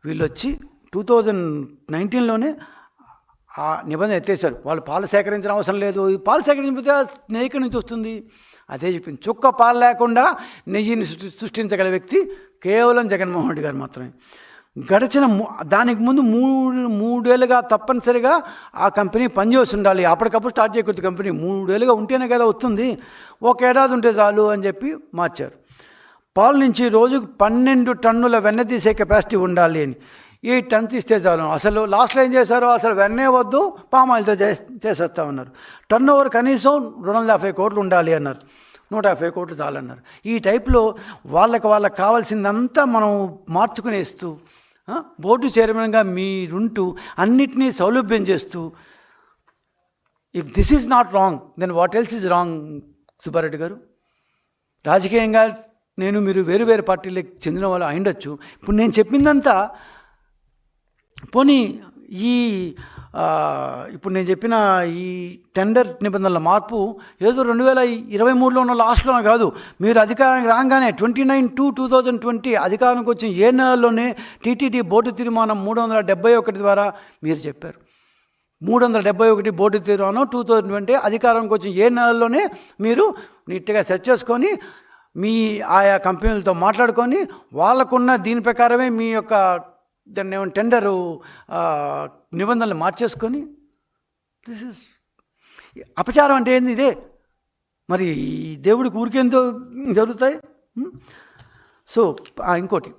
వీళ్ళు వచ్చి 2019లోనే ఆ నిబంధన ఎత్తేసారు. వాళ్ళు పాలు సేకరించిన అవసరం లేదు, పాలు సేకరించకపోతే నెయ్యి ఎక్కడి నుంచి వస్తుంది? అదే చెప్పింది. చుక్క పాలు లేకుండా నెయ్యిని సృష్టించగల వ్యక్తి కేవలం జగన్మోహన్ రెడ్డి గారు మాత్రమే. గడిచిన దానికి ముందు మూడేళ్ళుగా తప్పనిసరిగా ఆ కంపెనీ పనిచేసి ఉండాలి. అప్పటికప్పుడు స్టార్ట్ చేయకూడదు కంపెనీ. 3 ఏళ్ళుగా ఉంటేనే కదా వస్తుంది. 1 ఏడాది ఉంటే చాలు అని చెప్పి మార్చారు. పాలు నుంచి రోజుకు 12 టన్నుల వెన్న తీసే కెపాసిటీ ఉండాలి అని 8 టన్స్ ఇస్తే చాలు. అసలు లాస్ట్లో ఏం చేశారో, అసలు వెన్నే వద్దు, పామాయిల్తో చేసేస్తా ఉన్నారు. టర్న్ ఓవర్ కనీసం 250 కోట్లు ఉండాలి అన్నారు. 150 కోట్లు చాలన్నారు. ఈ టైప్లో వాళ్ళకి కావాల్సిందంతా మనం మార్చుకునేస్తూ, బోర్డు చైర్మన్గా మీరుంటూ అన్నిటినీ సౌలభ్యం చేస్తూ, if this is not wrong then what else is wrong Subbareddy గారు? రాజకీయంగా మీరు వేరు పార్టీలకు చెందిన వాళ్ళు అయిండొచ్చు. ఇప్పుడు నేను చెప్పిందంతా పోనీ ఇప్పుడు నేను చెప్పిన ఈ టెండర్ నిబంధనల మార్పు ఏదో 2023లో ఉన్న లాస్ట్లో కాదు. మీరు అధికారానికి రాగానే 29/2/2020 అధికారానికి వచ్చిన ఏ నెలలోనే టీటీడీ బోర్డు తీర్మానం 371 ద్వారా మీరు చెప్పారు. 371 బోర్డు తీర్మానం 2020 అధికారానికి వచ్చిన ఏ నెలలోనే మీరు నీట్గా సెర్చ్ చేసుకొని మీ ఆయా కంపెనీలతో మాట్లాడుకొని వాళ్ళకున్న దీని ప్రకారమే మీ యొక్క దాన్ని ఏమైనా టెండరు నిబంధనలు మార్చేసుకొని, దిస్ ఇస్ అపచారం అంటే ఏంది? ఇదే మరి దేవుడికి ఊరికేందో జరుగుతాయి. సో ఇంకోటి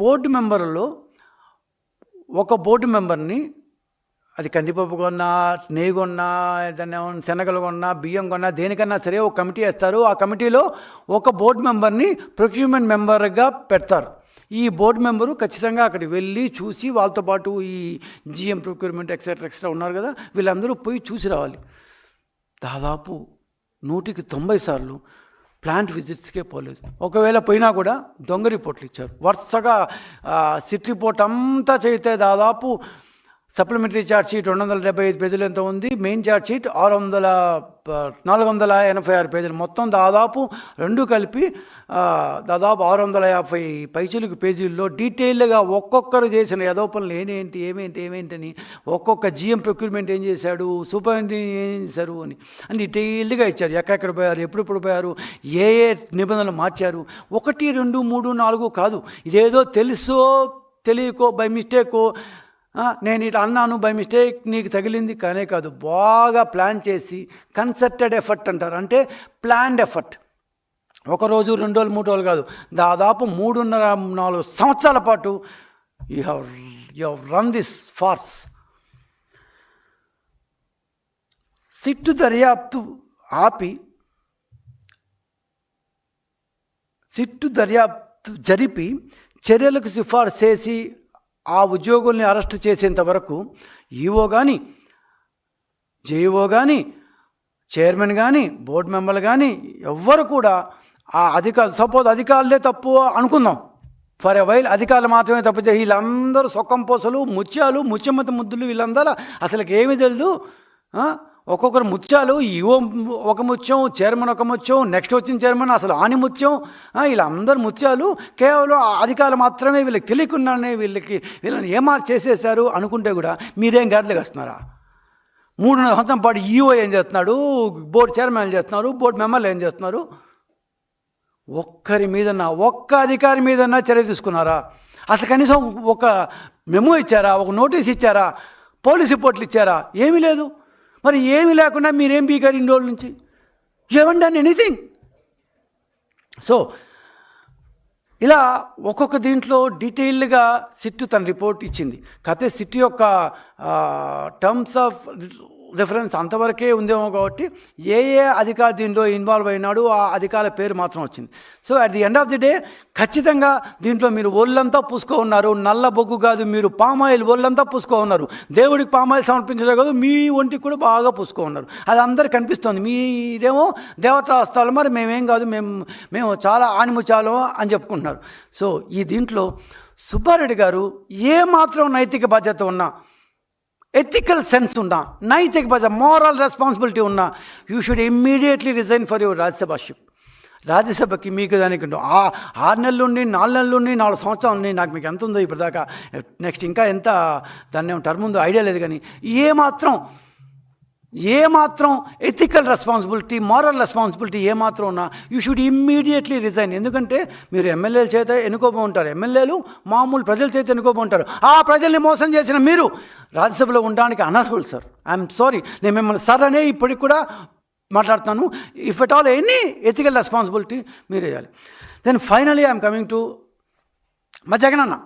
బోర్డు మెంబర్లో ఒక బోర్డు మెంబర్ని, అది కందిపప్పు కొన్నా, నెయ్యి కొన్నా, దాన్ని ఏమన్నా శనగలు కొన్నా, బియ్యం కొన్నా, దేనికన్నా సరే ఒక కమిటీ వేస్తారు. ఆ కమిటీలో ఒక బోర్డు మెంబర్ని ప్రొక్యూర్మెంట్ మెంబర్గా పెడతారు. ఈ బోర్డు మెంబరు ఖచ్చితంగా అక్కడికి వెళ్ళి చూసి, వాళ్ళతో పాటు ఈ జిఎం ప్రొక్యూర్మెంట్ ఎక్సెట్రా ఉన్నారు కదా, వీళ్ళందరూ పోయి చూసి రావాలి. దాదాపు 100కి 90 సార్లు ప్లాంట్ విజిట్స్కే పోలేదు. ఒకవేళ పోయినా కూడా దొంగ రిపోర్ట్లు ఇచ్చారు. వరుసగా సిట్ రిపోర్ట్ అంతా చేస్తే దాదాపు సప్లిమెంటరీ ఛార్జ్ షీట్ 275 పేజీలు ఎంత ఉంది, మెయిన్ ఛార్జ్ షీట్ 486 పేజీలు, మొత్తం దాదాపు రెండు కలిపి దాదాపు 650 పైచీలకు పేజీల్లో డీటెయిల్గా ఒక్కొక్కరు చేసిన యదోపనులు ఏమేంటి అని, ఒక్కొక్క జిఎం ప్రొక్యూర్మెంట్ ఏం చేశాడు, సూపరింటెండెంట్ ఏం చేశారు అని డీటెయిల్గా ఇచ్చారు. ఎక్కడెక్కడ పోయారు, ఎప్పుడెప్పుడు పోయారు, ఏ నిబంధనలు మార్చారు. 1, 2, 3, 4 కాదు. ఇదేదో తెలుసో తెలియకో బై మిస్టేకో నేను ఇట్లా అన్నాను, బై మిస్టేక్ నీకు తగిలింది కానే కాదు. బాగా ప్లాన్ చేసి కన్సర్టెడ్ ఎఫర్ట్ అంటారు, అంటే ప్లాన్డ్ ఎఫర్ట్. 1 రోజు 2 రోజులు 3 రోజులు కాదు, దాదాపు 3.5-4 సంవత్సరాల పాటు you have run this farce. Sit దర్యాప్తు జరిపి చర్యలకు సిఫార్సు చేసి ఆ ఉద్యోగుల్ని అరెస్టు చేసేంత వరకు ఈఓ కానీ, జేఈఓ కానీ, చైర్మన్ కానీ, బోర్డు మెంబర్లు కానీ ఎవ్వరు కూడా ఆ సపోజ్ అధికారులే తప్పు అనుకుందాం, ఫర్ ఎ వైల్ అధికారులు మాత్రమే తప్పు చేసి వీళ్ళందరూ సొక్కం పోసలు, ముత్యాలు, ముత్యమత ముద్దులు, వీళ్ళందరూ అసలుకి ఏమీ తెలియదు. ఒక్కొక్కరు ముత్యాలు, ఈఓ ఒక ముత్యం, చైర్మన్ ఒక ముత్యం, నెక్స్ట్ వచ్చిన చైర్మన్ అసలు ఆని ముత్యం, వీళ్ళందరూ ముత్యాలు. కేవలం అధికారులు మాత్రమే వీళ్ళకి తెలియకుండానే వీళ్ళని ఏమార్ చేసేసారు అనుకుంటే కూడా మీరేం గడ్డలు వస్తున్నారా? 3.5 సంవత్సరం పాటు ఈఓ ఏం చేస్తున్నాడు, బోర్డు చైర్మన్ ఏం చేస్తున్నారు, బోర్డు మెంబర్లు ఏం చేస్తున్నారు? ఒక్క అధికారి మీదన్నా చర్య తీసుకున్నారా? అసలు కనీసం ఒక మెమో ఇచ్చారా, ఒక నోటీస్ ఇచ్చారా, పోలీస్ రిపోర్ట్లు ఇచ్చారా? ఏమీ లేదు. మరి ఏమీ లేకుండా మీరేం పీకారు ఇన్ని రోజుల నుంచి? You haven't done anything. So ఇలా ఒక్కొక్క దీంట్లో డీటెయిల్డ్గా సిట్టు తన రిపోర్ట్ ఇచ్చింది. కాకపోతే సిట్టు యొక్క టర్మ్స్ ఆఫ్ రిఫరెన్స్ అంతవరకే ఉందేమో కాబట్టి ఏ అధికారి దీంట్లో ఇన్వాల్వ్ అయినాడు ఆ అధికారుల పేరు మాత్రం వచ్చింది. So at the end of the day ఖచ్చితంగా దీంట్లో మీరు ఒళ్ళంతా పూసుకో ఉన్నారు. నల్ల బొగ్గు కాదు, మీరు పామాయిల్ ఒళ్ళంతా పూసుకో ఉన్నారు. దేవుడికి పామాయిల్ సమర్పించడం కాదు, మీ ఒంటికి కూడా బాగా పూసుకో ఉన్నారు. అది అందరికి కనిపిస్తుంది. మీరేమో దేవతల వస్తాలు, మరి మేమేం కాదు, మేము చాలా ఆనిముచాలు అని చెప్పుకుంటున్నారు. సో ఈ దీంట్లో సుబ్బారెడ్డి గారు ఏమాత్రం నైతిక బాధ్యత ఉన్నా, ఎథికల్ సెన్స్ ఉన్నా, నైతిక బాధ్యత, మోరల్ రెస్పాన్సిబిలిటీ ఉన్నా, you should immediately resign for your Rajya Sabha ship. రాజ్యసభకి మీకు దానికి 6 నెలలు ఉండి 4 నెలలు ఉండి 4 సంవత్సరాలు ఉండి నాకు మీకు ఎంత ఉందో ఇప్పటిదాకా, నెక్స్ట్ ఇంకా ఎంత దాన్ని టర్మ్ ఉందో ఐడియా లేదు. కానీ ఏమాత్రం ఎథికల్ రెస్పాన్సిబిలిటీ, మారల్ రెస్పాన్సిబిలిటీ ఏమాత్రం ఉన్నా యూ షుడ్ ఇమ్మీడియట్లీ రిజైన్. ఎందుకంటే మీరు ఎమ్మెల్యేల చేత ఎన్నుకోబోంటారు, ఎమ్మెల్యేలు మామూలు ప్రజల చేత ఎన్నుకోబోంటారు. ఆ ప్రజల్ని మోసం చేసిన మీరు రాజ్యసభలో ఉండడానికి అనర్హులు సార్. ఐఎమ్ సారీ, నేను మిమ్మల్ని సార్ అనే ఇప్పటికి కూడా మాట్లాడుతాను. If at all any ethical responsibility మీరు వేయాలి. Then finally I'm coming to మా జగనన్న.